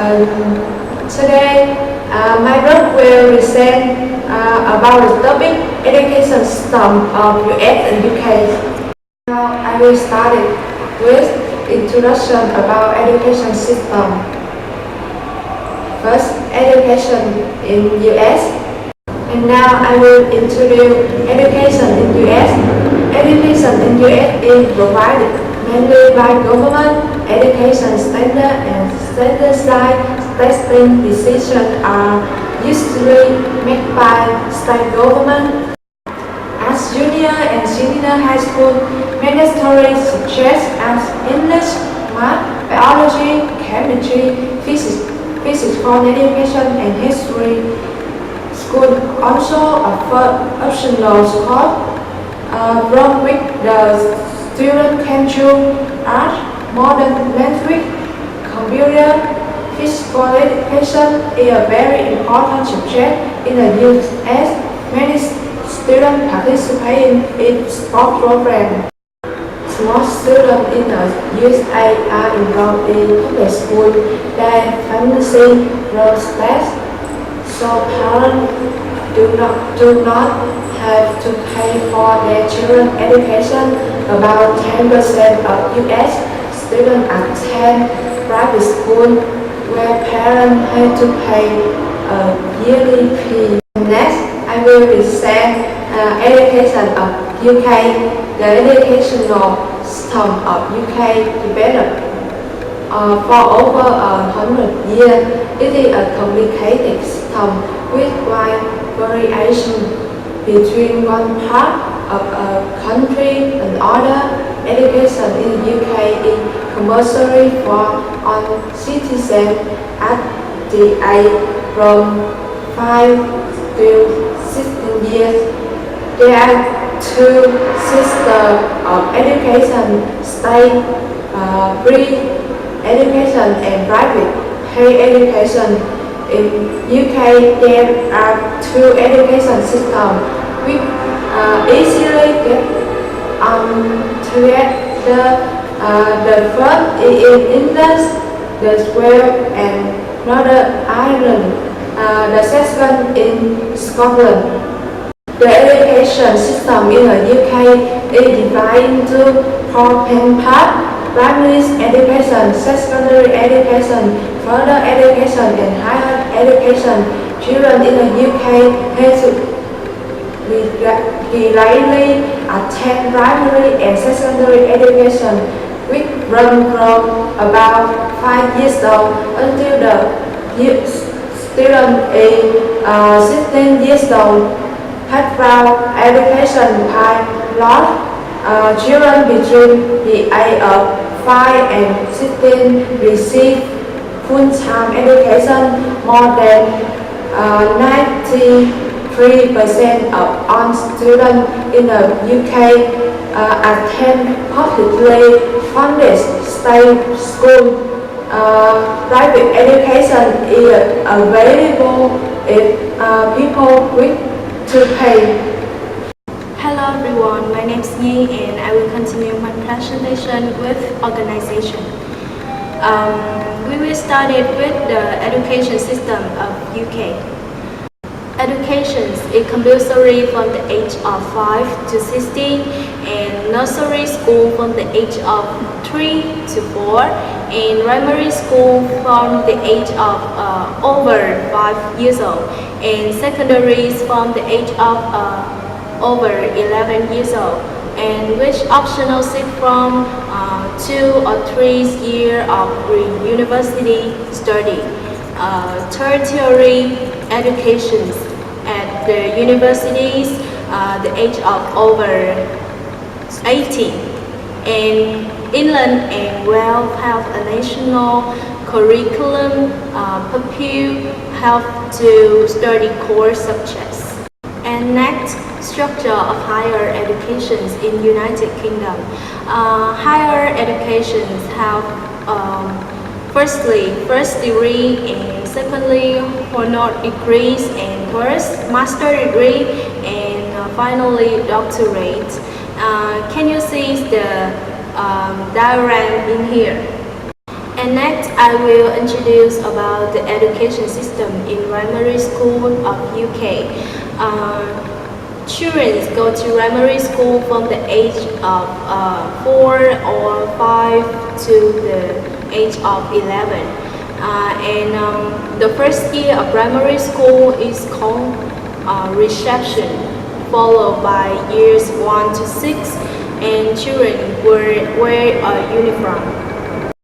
Today, my group will present about the topic education system of US and UK. Now, I will start it with introduction about education system. First, education in US. And now I will introduce education in US. Education in US is provided mainly by government. Education standard and standardized testing decisions are usually made by state government. As junior and senior high school, mandatory subjects as English, math, biology, chemistry, physical education, and history. School also offer optional courses from which the student can choose art, modern language, computer. Physical education is a very important subject in the US. Many students participate in sport programs. Most students in the USA are enrolled in public school that financing those tests, so parents do not have to pay for their children's education. About 10% of US students attend private school where parents have to pay a yearly fee. Next, I will present education of UK. The educational system of UK developed for over 100 years. It is a complicated system with wide variation between one part of a country and another. Education in the UK is compulsory for all citizens at the age from 5 to 16 years. There are two systems of education: state free education and private paid education. In UK, there are two education systems which easily get together. The first is in England, the Wales, and Northern Ireland. The second in Scotland. The education system in the UK is divided into four main parts: primary education, secondary education, further education, and higher education. Children in the UK have to regularly attend primary and secondary education, which run from about 5 years old until the student is 16 years old. Background education by law. Children between the age of 5 and 16 receive full-time education. More than 93% of all students in the UK attend publicly funded state school. Private education is available if people wish to pay. Hello everyone, my name is Yi and I will continue my presentation with organization. We will start it with the education system of UK. Education is compulsory from the age of 5 to 16 and nursery school from the age of 3 to 4 and primary school from the age of over 5 years old and secondary from the age of over 11 years old, and which optional seat from 2 or 3 years of university study. Tertiary education at the universities, the age of over 18. And England and Wales have a national curriculum. Pupils have to study core subjects. And next, structure of higher education in United Kingdom. Higher education have firstly first degree and secondly honor degrees and first master degree and finally doctorate. Can you see the diagram in here? And next, I will introduce about the education system in primary school of UK. Children go to primary school from the age of 4 or 5 to the age of 11. The first year of primary school is called reception, followed by years 1 to 6, and children wear a uniform.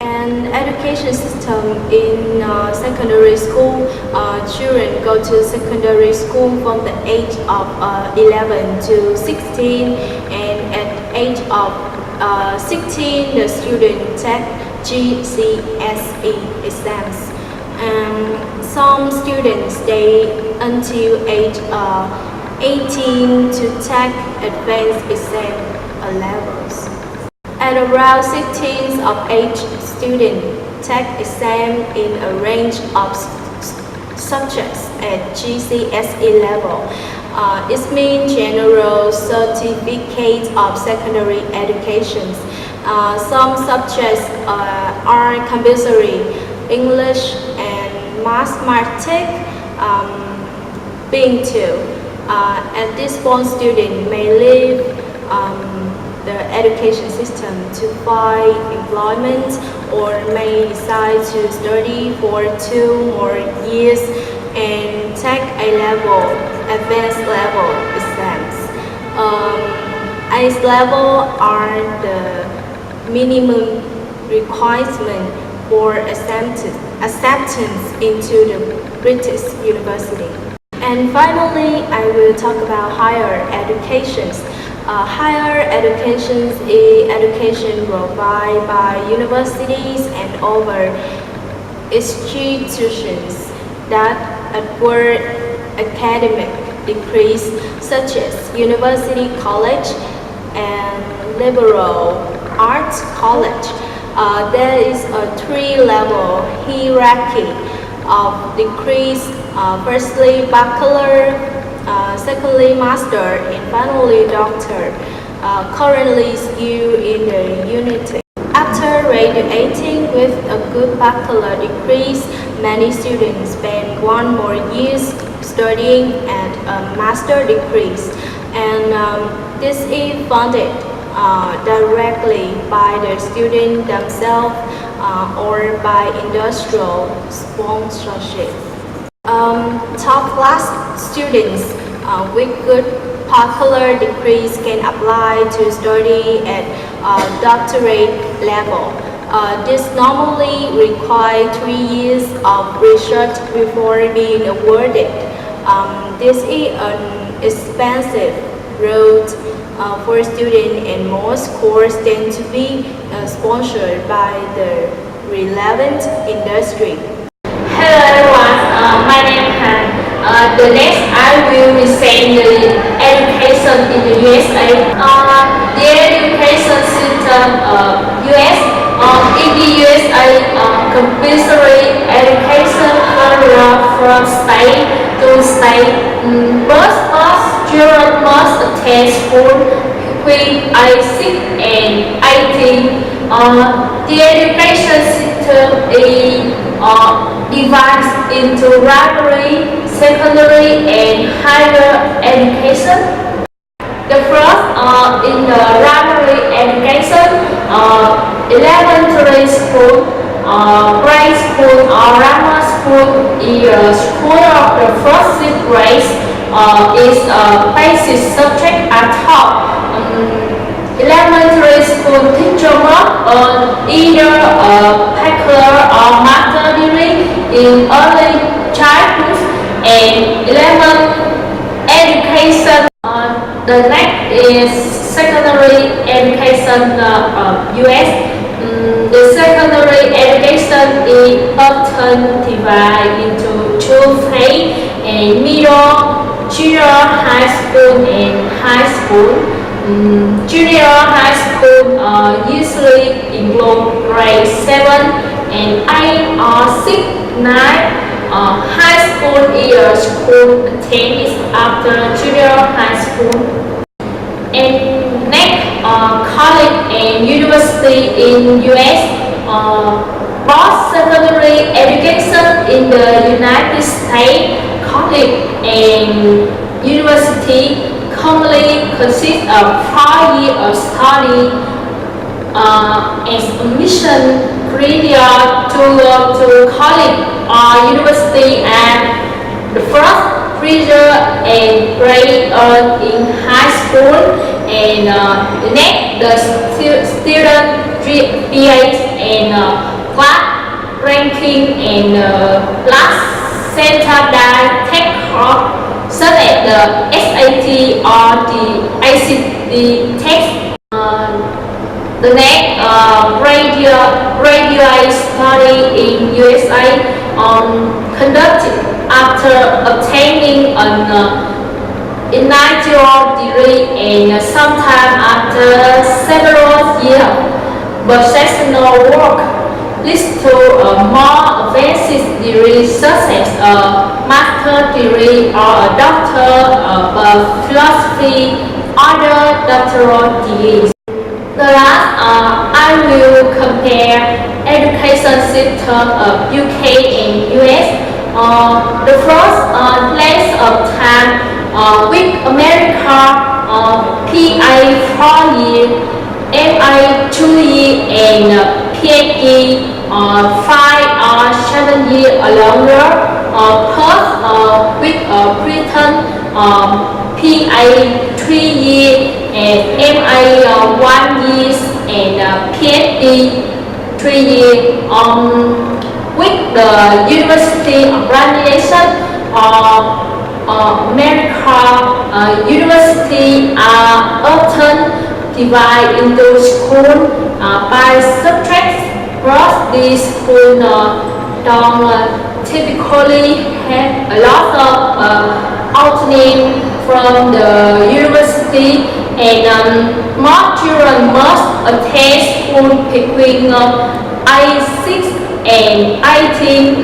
And education system in secondary school, children go to secondary school from the age of 11 to 16, and at age of 16 the student take GCSE exams. And some students stay until age 18 to take advanced exam levels. At around 16 of age, students take exam in a range of subjects at GCSE level. It means General Certificate of Secondary Education. Some subjects are compulsory: English and mathematics being two. At this point, students may leave the education system to find employment, or may decide to study for 2 more years and take A-level, advanced level exams. A-level are the minimum requirement for acceptance into the British university. And finally, I will talk about higher education. Higher education is education provided by universities and other institutions that award academic degrees such as university college and liberal arts college. There is a 3-level hierarchy of degrees. Firstly, bachelor, secondly, master, and finally, doctor. Currently still in the unit. After graduating with a good bachelor degrees, many students spend 1 more year studying at a master degrees, and this is funded directly by the student themselves or by industrial sponsorship. Top class students with good bachelor degrees can apply to study at doctorate level. This normally requires 3 years of research before being awarded. This is an expensive route for students, and most courses tend to be sponsored by the relevant industry. Hello everyone, my name is Han. The next I will present the education in the USA. The education system US. In the USA, compulsory education varies from state to state. Most children must attend school between age 6 and 18. The education system is divided into primary, secondary, and higher education. The first in the primary education, elementary school, grade school, or grammar school is a school of the first 6 grades. Is a basic subject at top. Elementary school teacher work on either a bachelor or master degree in early childhood and elementary education. The next is secondary education US. The secondary education is often divided into 2 phases: and middle, junior high school, and high school. Junior high school usually include grade 7 and 8 or 6, 9. High school is a school attended after junior high school. And next, college and university in US. post-secondary education in the United States. College and university commonly consist of 4 years of study as admission criteria to go to college or university, and the first preacher and grade earned in high school, and next the student GPA and class ranking and class center that take course such as the SAT or the ACT test. The next graduate study in USA conducted after obtaining an initial degree and sometime after several years. Professional work leads to a more advanced degree such as a master's degree or a doctor of philosophy, other doctoral degrees. The last, I will compare education system of UK and US. The first place of time with America, PA 4 years, MA 2 years, and PhD 5 or 7 years or longer. Perth with Britain, PA 3 years and MA 1 year and PhD 3 years. With the university organization of America, university are often divided into schools by subjects. But these schools don't typically have a lot of autonomy from the university, and most children must attend school between age 6 and 18.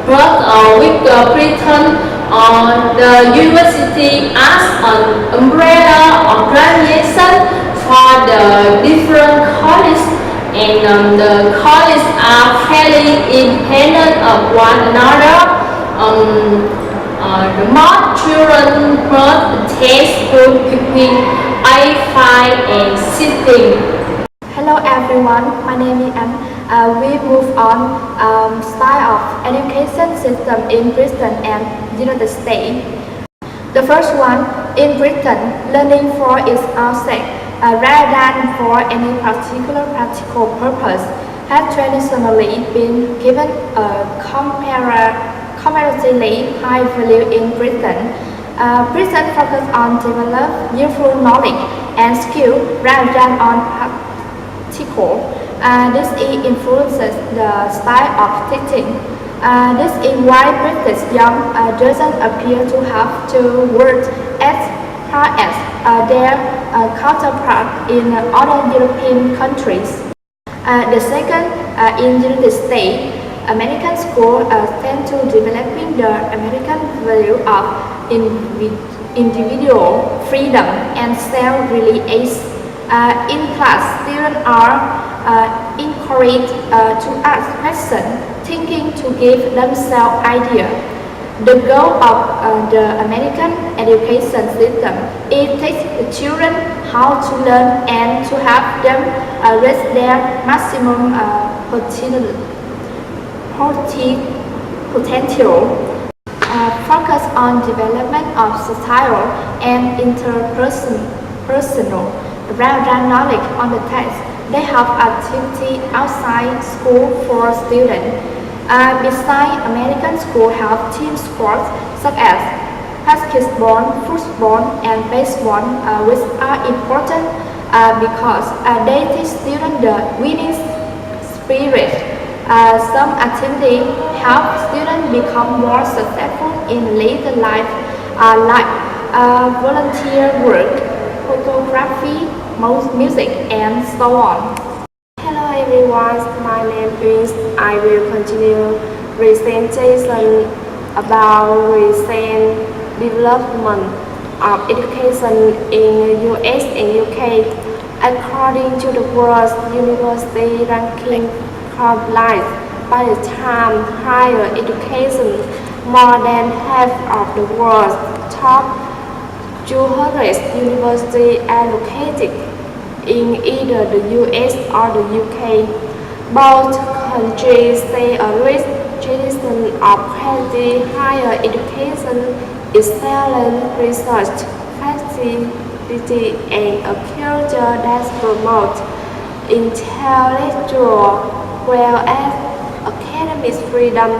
But with Britain, the university as an umbrella organization for the different colleges, and the colleges are fairly independent of one another. The more children must attend school between age 5 and 16. Hello everyone, my name is Anne. We move on style of education system in Britain and United States. The first one, in Britain, learning for its own sake, rather than for any particular practical purpose, has traditionally been given a comparatively high value in Britain. Britain focuses on develop useful knowledge and skill rather than on practical. This influences the style of teaching. This is why British young doesn't appear to have to work as hard as their counterpart in other European countries. The second, in the United States, American schools tend to developing the American value of individual freedom and self-reliance. In class, students are encouraged to ask questions, thinking to give themselves ideas. The goal of the American education system is to teach the children how to learn and to have them reach their maximum potential. Focus on development of societal and interpersonal rather than knowledge on the test. They have activity outside school for students. Besides, American schools have team sports such as basketball, football, and baseball, which are important because they teach students the winning spirit. Some activities help students become more successful in later life, like volunteer work, photography, music, and so on. Hello everyone, my name is. I will continue presentation about recent development of education in US and UK. According to the world's university ranking compiled by the Time Higher Education, more than half of the world's top 200 universities are located in either the US or the UK. Both countries say a rich tradition of quality higher education, excellent research facility, and a culture that promotes intellectual whereas academic freedom.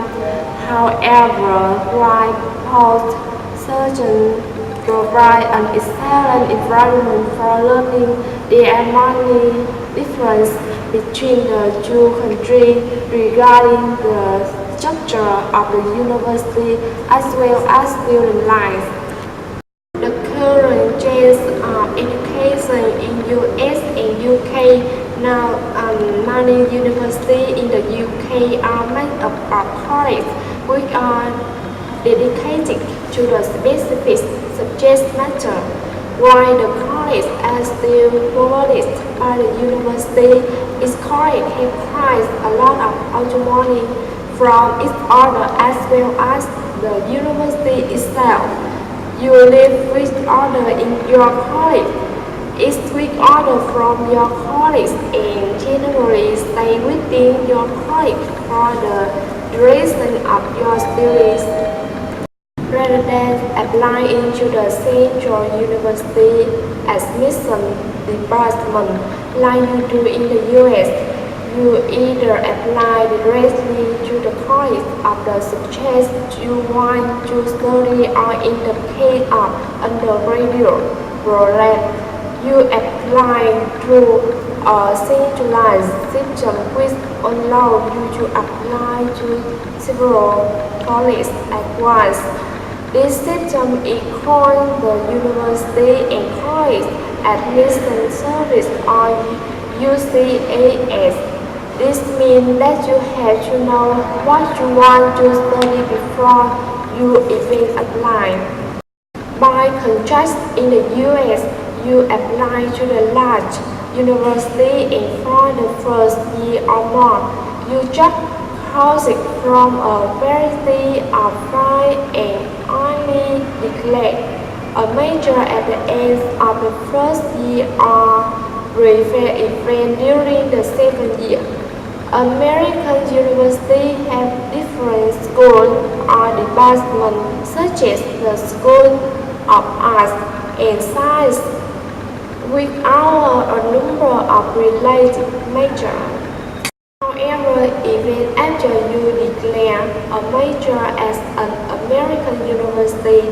However, while both surgeons provide an excellent environment for learning, there are many differences between the two countries regarding the structure of the university as well as student life. The current trends of education in US and UK. Now, many universities in the UK are made up of colleges which are dedicated to the specific subject matter, while the colleges are still provided by the university. Each college has quite a lot of autonomy from each other as well as the university itself. You live with others in your college, each with others from your college, and generally stay within your college for the duration of your studies, rather than applying to the central university admission department like you do in the US. You either apply directly to the college of the subject you want to study, or in the case of undergraduate program, you apply through a centralized system which allows you to apply to several colleges at once. This system is called the University and College Admission Service, or UCAS. This means that you have to know what you want to study before you even apply. By contrast, in the US, you apply to the large university, and for the first year or more, you just courses from a variety of fields and only declare a major at the end of the first year or refer event during the second year. American universities have different schools or departments such as the School of Arts and Science, which are a number of related majors. However, even after you declare a major as an American university,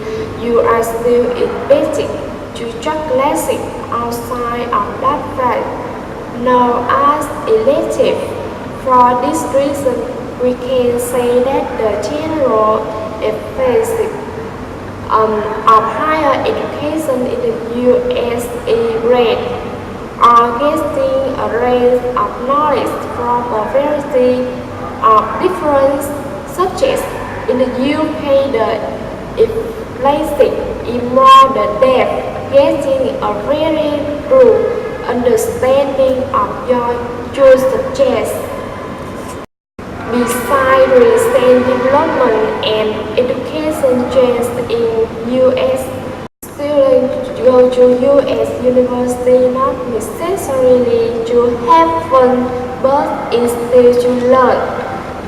you are still invited to take classes outside of that field, known as elective. For this reason, we can say that the general emphasis of higher education in the US is great, are getting a range of knowledge from a variety of different subjects. In the UK, the emphasis is more the depth, getting a really good understanding of your chosen subjects. Besides recent development and education trends in US, students go to US university not necessarily to have fun, but instead to learn.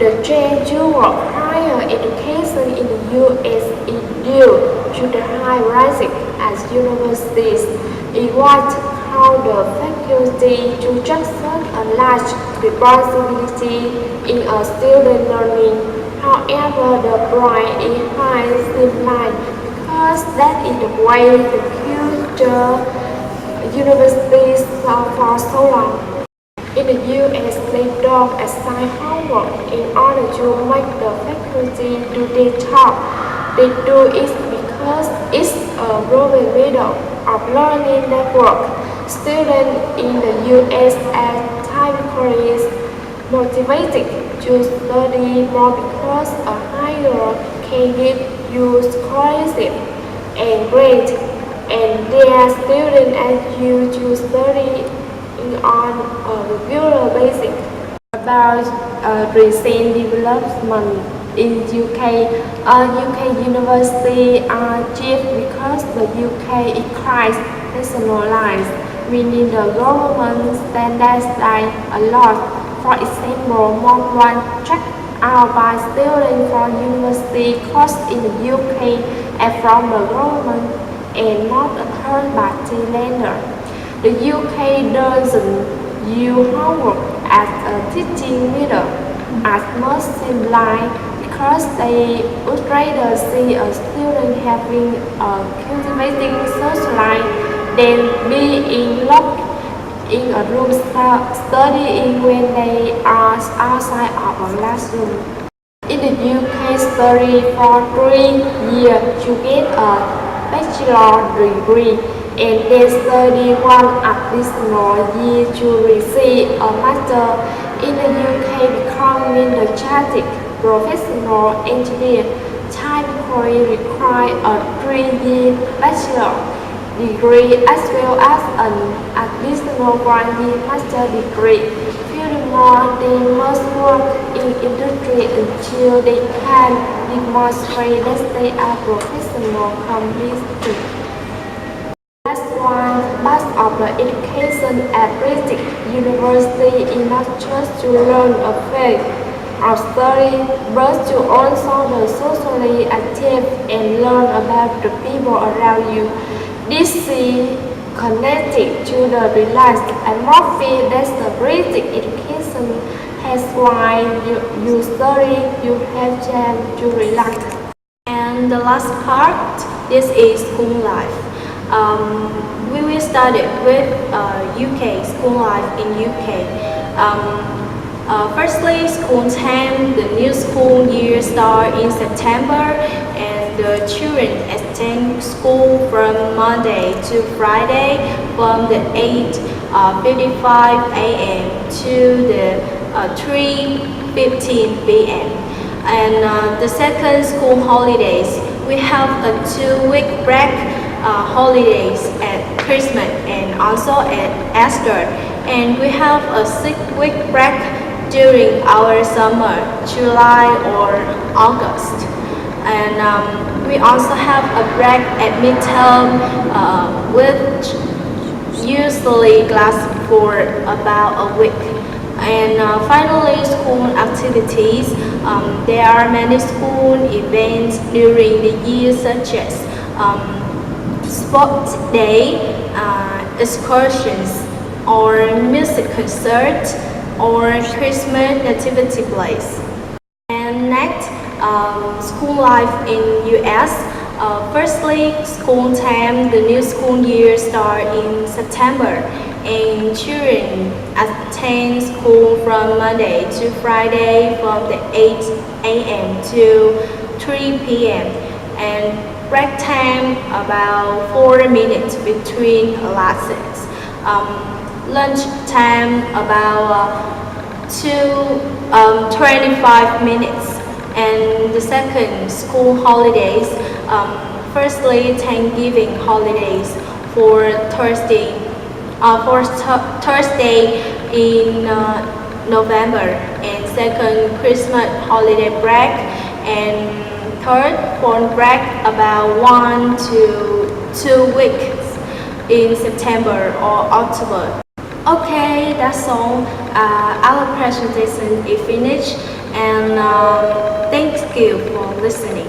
The trend toward higher education in the US is due to the high rising as universities evolve how the faculty to take such a large responsibility in a student learning. However, the point is high streamlined because that is the way the future universities are for so long. In the US, they don't assign homework in order to make the faculty do their job. They do it because it's a growing middle of learning network. Students in the US are typically motivated to study more because a higher can give you scholarship and grades, and their students ask you to study on a regular basis. About recent development in UK, UK university are cheap because the UK is nationalized, meaning the government standardizes a lot. For example, Monk 1 checked out by students from university course in the UK and from the government and not held by Thailander. The UK doesn't use homework as a teaching method as much simply because they would rather see a student having a cultivating social life than being locked in a room studying when they are outside of a classroom. In the UK, study for 3 years to get a bachelor degree and then study one additional year to receive a master. In the UK, becoming the chartered professional engineer typically requires a 3-year bachelor degree as well as an additional 1-year master degree. Furthermore, they must work in industry until they can demonstrate that they are professional completely. That's why part of the education at British University is not just to learn a fact or study, but to also be socially active and learn about the people around you. This is connected to the relaxed atmosphere that the British education has. While you study, you have time to relax. And the last part, this is school life. We will start it with UK, school life in UK. Firstly, school time, the new school year start in September and the children attend school from Monday to Friday from the 8:55 a.m. to the 3:15 p.m. And the second school holidays, we have a 2-week break holidays at Christmas and also at Easter, and we have a 6-week break during our summer, July or August. And we also have a break at midterm, which usually lasts for about a week. And finally, school activities. There are many school events during the year, such as sports day, excursions, or music concerts, or Christmas nativity plays. And next, school life in US. Firstly, school time, the new school year start in September, and children attend school from Monday to Friday from the 8 a.m. to 3 p.m. and break time about 4 minutes between classes. Lunch time about 25 minutes. And the second, school holidays. Firstly, Thanksgiving holidays for Thursday in November, and second, Christmas holiday break, and third, fall break about 1 to 2 weeks in September or October. Okay, that's all. Our presentation is finished, and thank you for listening.